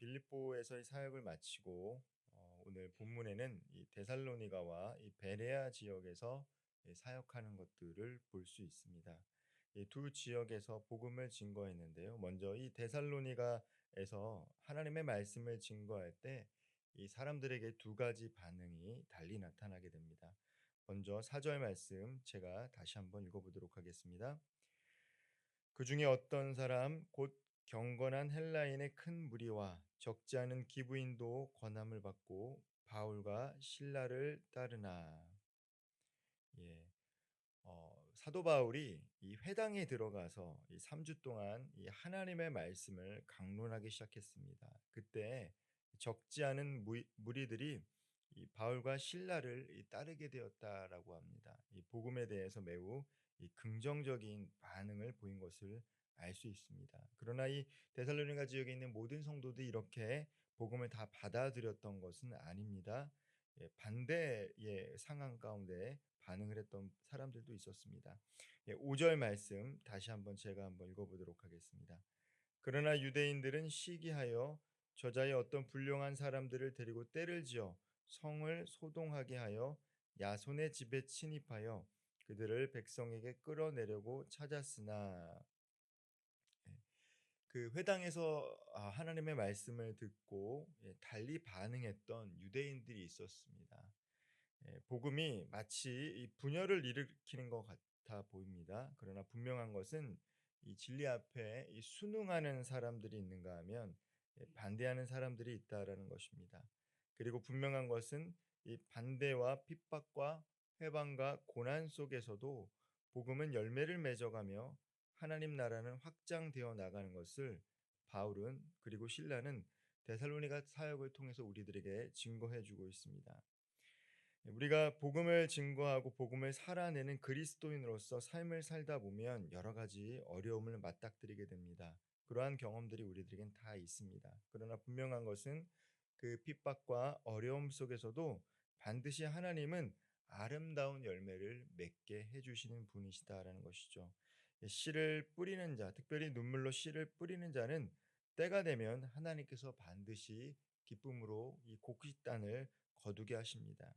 빌립보에서의 사역을 마치고 오늘 본문에는 이 데살로니가와 이 베레아 지역에서 사역하는 것들을 볼 수 있습니다. 이 두 지역에서 복음을 증거했는데요. 먼저 이 데살로니가에서 하나님의 말씀을 증거할 때 이 사람들에게 두 가지 반응이 달리 나타나게 됩니다. 먼저 4절 말씀 제가 다시 한번 읽어보도록 하겠습니다. 그 중에 어떤 사람 곧 경건한 헬라인의 큰 무리와 적지 않은 기부인도 권함을 받고 바울과 신라를 따르나. 예. 사도 바울이 이 회당에 들어가서 이 3주 동안 이 하나님의 말씀을 강론하기 시작했습니다. 그때 적지 않은 무리들이 이 바울과 신라를 따르게 되었다라고 합니다. 이 복음에 대해서 매우 이 긍정적인 반응을 보인 것을 알 수 있습니다. 그러나 이 데살로니가 지역에 있는 모든 성도들이 이렇게 복음을 다 받아들였던 것은 아닙니다. 반대의 상황 가운데 반응을 했던 사람들도 있었습니다. 5절 말씀 다시 한번 제가 한번 읽어보도록 하겠습니다. 그러나 유대인들은 시기하여 저자의 어떤 불량한 사람들을 데리고 때를 지어 성을 소동하게 하여 야손의 집에 침입하여 그들을 백성에게 끌어내려고 찾았으나. 예, 그 회당에서 하나님의 말씀을 듣고 달리 반응했던 유대인들이 있었습니다. 복음이 마치 이 분열을 일으키는 것 같아 보입니다. 그러나 분명한 것은 이 진리 앞에 이 순응하는 사람들이 있는가 하면 반대하는 사람들이 있다라는 것입니다. 그리고 분명한 것은 이 반대와 핍박과 회방과 고난 속에서도 복음은 열매를 맺어가며 하나님 나라는 확장되어 나가는 것을 바울은 그리고 신라는 데살로니가 사역을 통해서 우리들에게 증거해 주고 있습니다. 우리가 복음을 증거하고 복음을 살아내는 그리스도인으로서 삶을 살다 보면 여러 가지 어려움을 맞닥뜨리게 됩니다. 그러한 경험들이 우리들에겐 다 있습니다. 그러나 분명한 것은 그 핍박과 어려움 속에서도 반드시 하나님은 아름다운 열매를 맺게 해주시는 분이시다라는 것이죠. 씨를 뿌리는 자, 특별히 눈물로 씨를 뿌리는 자는 때가 되면 하나님께서 반드시 기쁨으로 이 곡식단을 거두게 하십니다.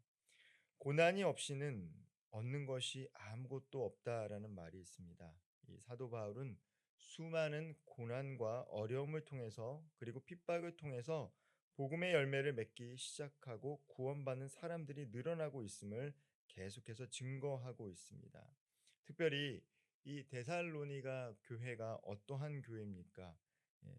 고난이 없이는 얻는 것이 아무것도 없다라는 말이 있습니다. 이 사도 바울은 수많은 고난과 어려움을 통해서 그리고 핍박을 통해서 복음의 열매를 맺기 시작하고 구원받는 사람들이 늘어나고 있음을 계속해서 증거하고 있습니다. 특별히 이 데살로니가 교회가 어떠한 교회입니까? 예,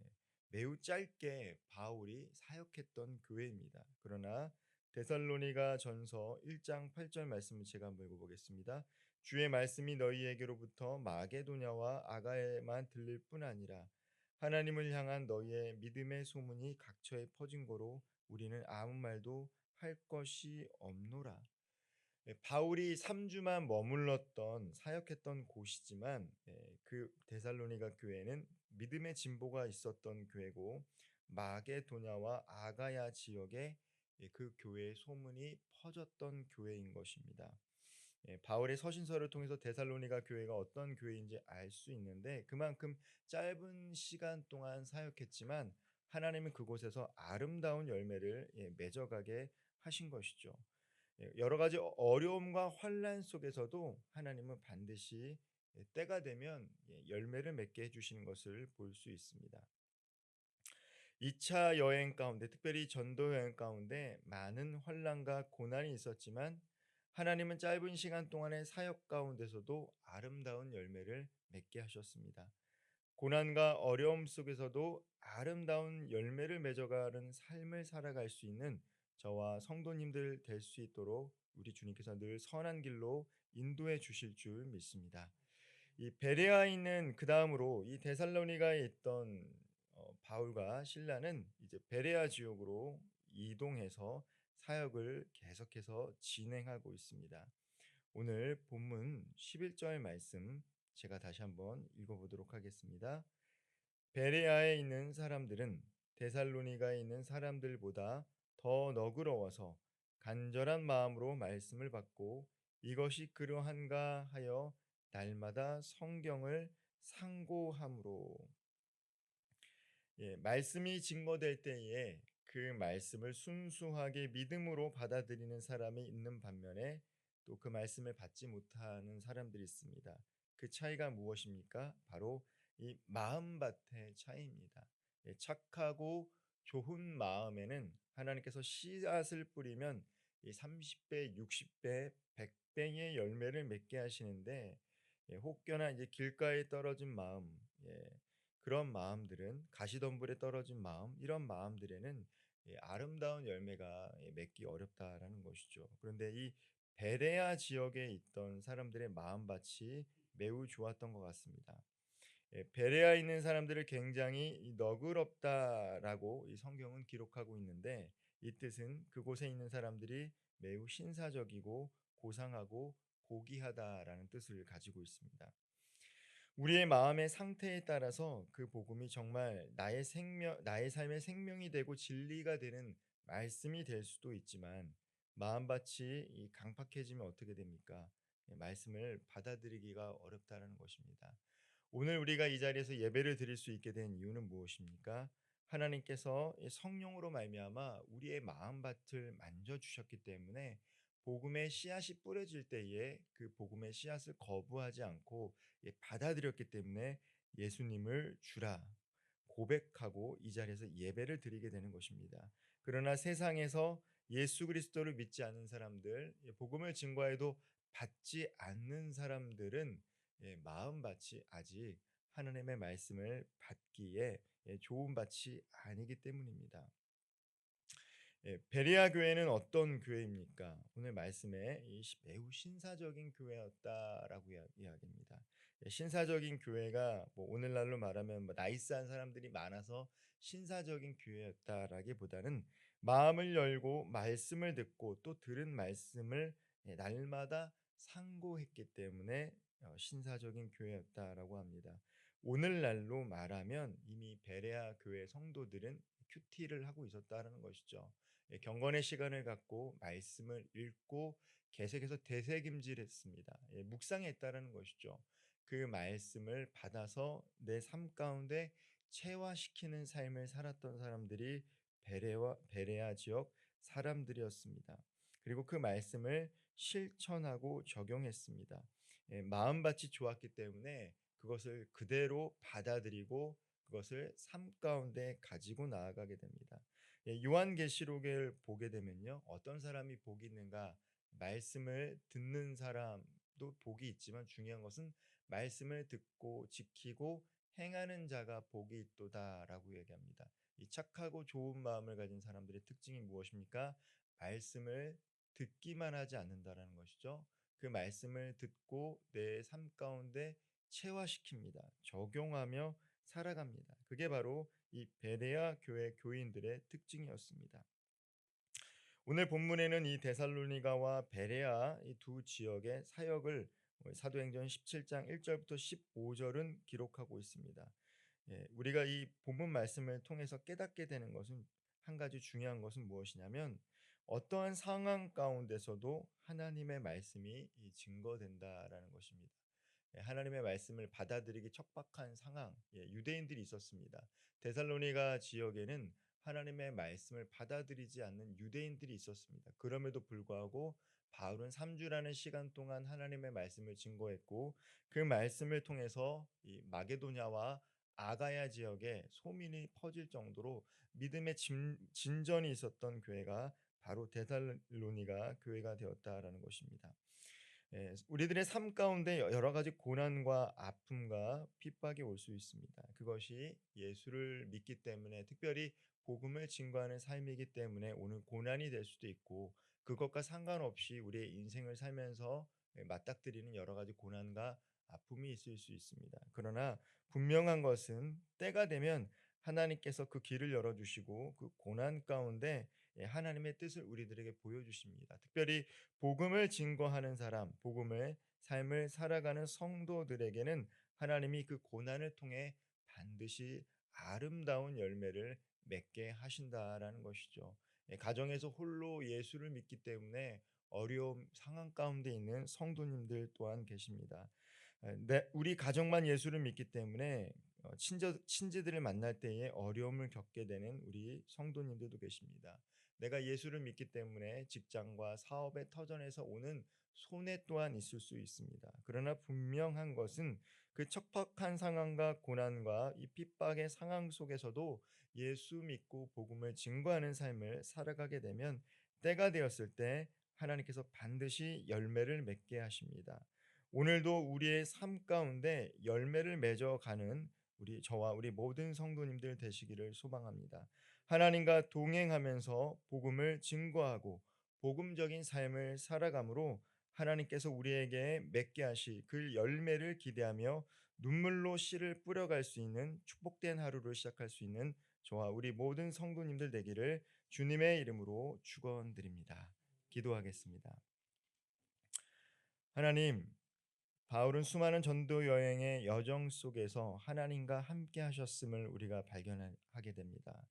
매우 짧게 바울이 사역했던 교회입니다. 그러나 데살로니가 전서 1장 8절 말씀을 제가 한번 읽어보겠습니다. 주의 말씀이 너희에게로부터 마게도냐와 아가에만 들릴 뿐 아니라 하나님을 향한 너희의 믿음의 소문이 각처에 퍼진 거로 우리는 아무 말도 할 것이 없노라. 바울이 3주만 머물렀던 사역했던 곳이지만 그 데살로니가 교회는 믿음의 진보가 있었던 교회고 마게도냐와 아가야 지역에 그 교회의 소문이 퍼졌던 교회인 것입니다. 바울의 서신서를 통해서 데살로니가 교회가 어떤 교회인지 알 수 있는데 그만큼 짧은 시간 동안 사역했지만 하나님은 그곳에서 아름다운 열매를 맺어가게 하신 것이죠. 여러 가지 어려움과 환란 속에서도 하나님은 반드시 때가 되면 열매를 맺게 해주시는 것을 볼 수 있습니다. 2차 여행 가운데 특별히 전도 여행 가운데 많은 환란과 고난이 있었지만 하나님은 짧은 시간 동안의 사역 가운데서도 아름다운 열매를 맺게 하셨습니다. 고난과 어려움 속에서도 아름다운 열매를 맺어가는 삶을 살아갈 수 있는 저와 성도님들 될 수 있도록 우리 주님께서 늘 선한 길로 인도해 주실 줄 믿습니다. 이 베레아에 있는 그 다음으로 이 데살로니가에 있던 바울과 신라는 이제 베레아 지역으로 이동해서 사역을 계속해서 진행하고 있습니다. 오늘 본문 11절 말씀 제가 다시 한번 읽어보도록 하겠습니다. 베레아에 있는 사람들은 데살로니가에 있는 사람들보다 더 너그러워서 간절한 마음으로 말씀을 받고 이것이 그러한가 하여 날마다 성경을 상고함으로. 말씀이 증거될 때에 그 말씀을 순수하게 믿음으로 받아들이는 사람이 있는 반면에 또 그 말씀을 받지 못하는 사람들이 있습니다. 그 차이가 무엇입니까? 바로 이 마음밭의 차이입니다. 착하고 좋은 마음에는 하나님께서 씨앗을 뿌리면 이 30배, 60배, 100배의 열매를 맺게 하시는데, 혹여나 이제 길가에 떨어진 마음, 그런 마음들은 가시덤불에 떨어진 마음, 이런 마음들에는 아름다운 열매가 맺기 어렵다라는 것이죠. 그런데 이 베레아 지역에 있던 사람들의 마음밭이 매우 좋았던 것 같습니다. 베레아에 있는 사람들을 굉장히 이 너그럽다라고 이 성경은 기록하고 있는데, 이 뜻은 그곳에 있는 사람들이 매우 신사적이고 고상하고 고귀하다라는 뜻을 가지고 있습니다. 우리의 마음의 상태에 따라서 그 복음이 정말 나의 삶의 생명이 되고 진리가 되는 말씀이 될 수도 있지만, 마음밭이 이 강팍해지면 어떻게 됩니까? 말씀을 받아들이기가 어렵다라는 것입니다. 오늘 우리가 이 자리에서 예배를 드릴 수 있게 된 이유는 무엇입니까? 하나님께서 이 성령으로 말미암아 우리의 마음밭을 만져 주셨기 때문에, 복음의 씨앗이 뿌려질 때에 그 복음의 씨앗을 거부하지 않고 받아들였기 때문에 예수님을 주라 고백하고 이 자리에서 예배를 드리게 되는 것입니다. 그러나 세상에서 예수 그리스도를 믿지 않는 사람들, 복음을 증거해도 받지 않는 사람들은 마음밭이 아직 하나님의 말씀을 받기에 좋은 밭이 아니기 때문입니다. 베레아 교회는 어떤 교회입니까? 오늘 말씀에 매우 신사적인 교회였다라고 이야기합니다. 신사적인 교회가 뭐 오늘날로 말하면 뭐 나이스한 사람들이 많아서 신사적인 교회였다라기보다는 마음을 열고 말씀을 듣고 또 들은 말씀을 날마다 상고했기 때문에 신사적인 교회였다라고 합니다. 오늘날로 말하면 이미 베레아 교회 성도들은 큐티를 하고 있었다는 것이죠. 경건의 시간을 갖고 말씀을 읽고 계속해서 되새김질했습니다. 묵상했다라는 것이죠. 그 말씀을 받아서 내 삶 가운데 체화시키는 삶을 살았던 사람들이 베레아 지역 사람들이었습니다. 그리고 그 말씀을 실천하고 적용했습니다. 마음밭이 좋았기 때문에 그것을 그대로 받아들이고 그것을 삶 가운데 가지고 나아가게 됩니다. 요한계시록을 보게 되면요, 어떤 사람이 복이 있는가? 말씀을 듣는 사람도 복이 있지만 중요한 것은 말씀을 듣고 지키고 행하는 자가 복이 있도다라고 얘기합니다. 이 착하고 좋은 마음을 가진 사람들의 특징이 무엇입니까? 말씀을 듣기만 하지 않는다라는 것이죠. 그 말씀을 듣고 내 삶 가운데 체화시킵니다. 적용하며 살아갑니다. 그게 바로 이 베레아 교회 교인들의 특징이었습니다. 오늘 본문에는 이 데살로니가와 베레아 이 두 지역의 사역을 사도행전 17장 1절부터 15절은 기록하고 있습니다. 우리가 이 본문 말씀을 통해서 깨닫게 되는 것은, 한 가지 중요한 것은 무엇이냐면, 어떠한 상황 가운데서도 하나님의 말씀이 증거된다라는 것입니다. 하나님의 말씀을 받아들이기 척박한 상황, 유대인들이 있었습니다. 데살로니가 지역에는 하나님의 말씀을 받아들이지 않는 유대인들이 있었습니다. 그럼에도 불구하고 바울은 3주라는 시간 동안 하나님의 말씀을 증거했고, 그 말씀을 통해서 이 마게도냐와 아가야 지역에 소문이 퍼질 정도로 믿음의 진전이 있었던 교회가 바로 데살로니가 교회가 되었다라는 것입니다. 우리들의 삶 가운데 여러 가지 고난과 아픔과 핍박이 올 수 있습니다. 그것이 예수를 믿기 때문에, 특별히 복음을 증거하는 삶이기 때문에 오는 고난이 될 수도 있고, 그것과 상관없이 우리의 인생을 살면서 맞닥뜨리는 여러 가지 고난과 아픔이 있을 수 있습니다. 그러나 분명한 것은 때가 되면 하나님께서 그 길을 열어주시고 그 고난 가운데 하나님의 뜻을 우리들에게 보여주십니다. 특별히 복음을 증거하는 사람, 복음의 삶을 살아가는 성도들에게는 하나님이 그 고난을 통해 반드시 아름다운 열매를 맺게 하신다라는 것이죠. 가정에서 홀로 예수를 믿기 때문에 어려움 상황 가운데 있는 성도님들 또한 계십니다. 우리 가정만 예수를 믿기 때문에 친지들을 만날 때에 어려움을 겪게 되는 우리 성도님들도 계십니다. 내가 예수를 믿기 때문에 직장과 사업의 터전에서 오는 손해 또한 있을 수 있습니다. 그러나 분명한 것은 그 척박한 상황과 고난과 이 핍박의 상황 속에서도 예수 믿고 복음을 증거하는 삶을 살아가게 되면 때가 되었을 때 하나님께서 반드시 열매를 맺게 하십니다. 오늘도 우리의 삶 가운데 열매를 맺어가는 저와 우리 모든 성도님들 되시기를 소망합니다. 하나님과 동행하면서 복음을 증거하고 복음적인 삶을 살아감으로 하나님께서 우리에게 맺게 하실 그 열매를 기대하며 눈물로 씨를 뿌려갈 수 있는 축복된 하루를 시작할 수 있는 저와 우리 모든 성도님들 되기를 주님의 이름으로 축원드립니다. 기도하겠습니다. 하나님, 바울은 수많은 전도 여행의 여정 속에서 하나님과 함께 하셨음을 우리가 발견하게 됩니다.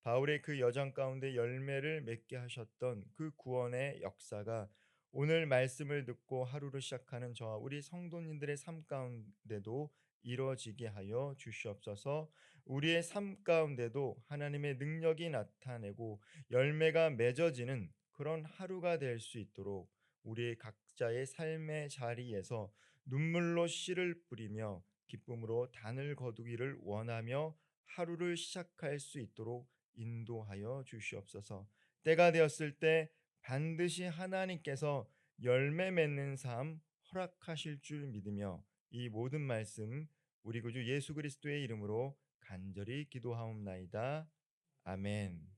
바울의 그 여정 가운데 열매를 맺게 하셨던 그 구원의 역사가 오늘 말씀을 듣고 하루를 시작하는 저와 우리 성도님들의 삶 가운데도 이루어지게 하여 주시옵소서. 우리의 삶 가운데도 하나님의 능력이 나타내고 열매가 맺어지는 그런 하루가 될 수 있도록 우리 각자의 삶의 자리에서 눈물로 씨를 뿌리며 기쁨으로 단을 거두기를 원하며 하루를 시작할 수 있도록 인도하여 주시옵소서. 때가 되었을 때 반드시 하나님께서 열매 맺는 삶 허락하실 줄 믿으며 이 모든 말씀 우리 구주 예수 그리스도의 이름으로 간절히 기도하옵나이다. 아멘.